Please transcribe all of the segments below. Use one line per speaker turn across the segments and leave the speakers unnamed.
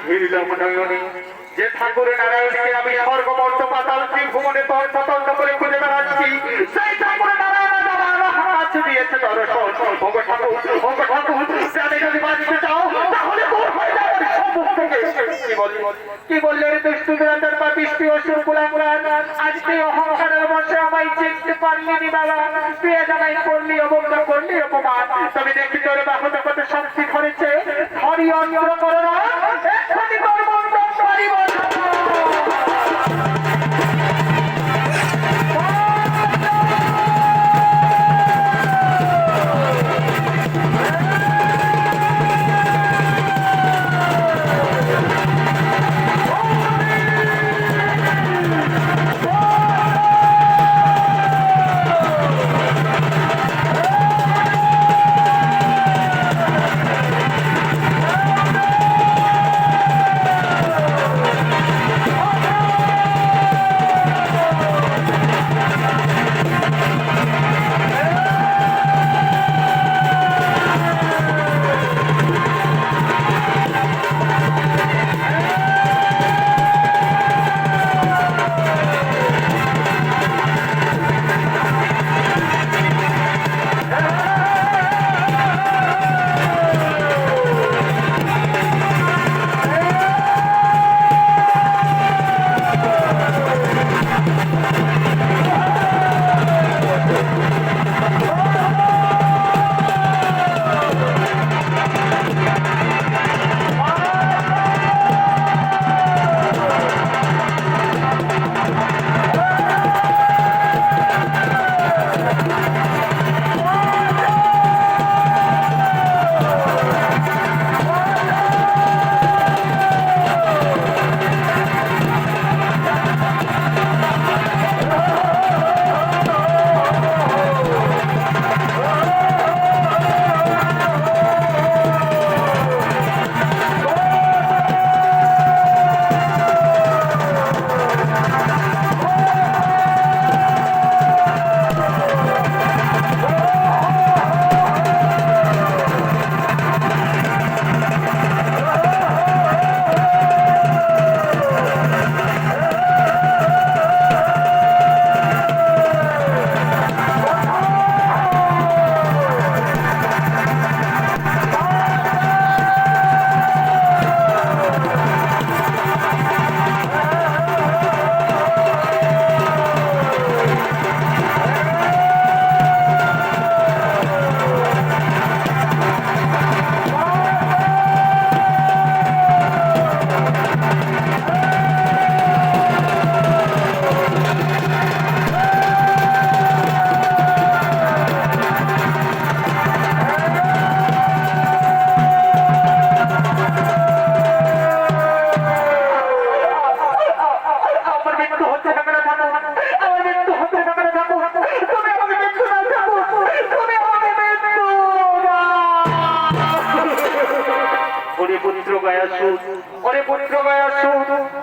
হিরলাম নয়নে যে ঠাকুর নারায়ণকে আমি স্বর্গমর্ত পাতাল ত্রিভুবনে তন্ন করে খুঁজে বেড়াচ্ছি, সেই ঠাকুর নারায়ণ আমার হাত দিয়েছে দর্শন। ওগো ঠাকুর, ওগো ঠাকুর, আমি যদি বাঁচতে চাও তাহলে দূর হয়ে যাও সম্মুখ থেকে। কি বললেন দুষ্টু বিরাটের বা বৃষ্টি অসুর কুলাঙ্গার, আজকে অহংকারের বসে আমায় চিনতে পারলি বাবা। তুই জানাই করলি অবজ্ঞা, করলি অপমান। তবে দেখি তোর বাহত কত শক্তি ধরেছে। হরি অন্ত্র করো না, এক্ষুনি তোর মন্ডল পারিব না।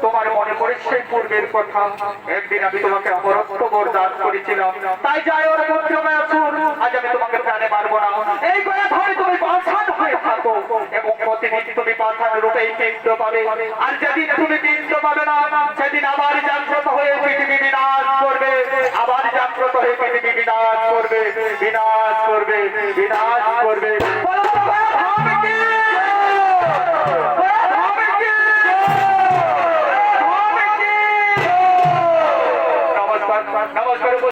তোমার মনে পড়ে সেই পূর্বের কথা? একদিন আমি তোমাকে অমরত্ব বরদান করেছিলাম, তাই যাই ওর পুত্র গায়াসুর, আজ আমি তোমাকে প্রাণে মারবো না। এই গয়া ধরে তুমি পাষাণ হয়ে থাকো এবং প্রতিদিন তুমি পাষাণ রূপেই পিণ্ড পাবে। আর যেদিন তুমি পিণ্ড পাবে না, সেদিন আবার জাগ্রত হয়ে পৃথিবী বিনাশ করবে, আবার জাগ্রত হয়ে পৃথিবী বিনাশ করবে, বিনাশ করবে, বিনাশ করবে।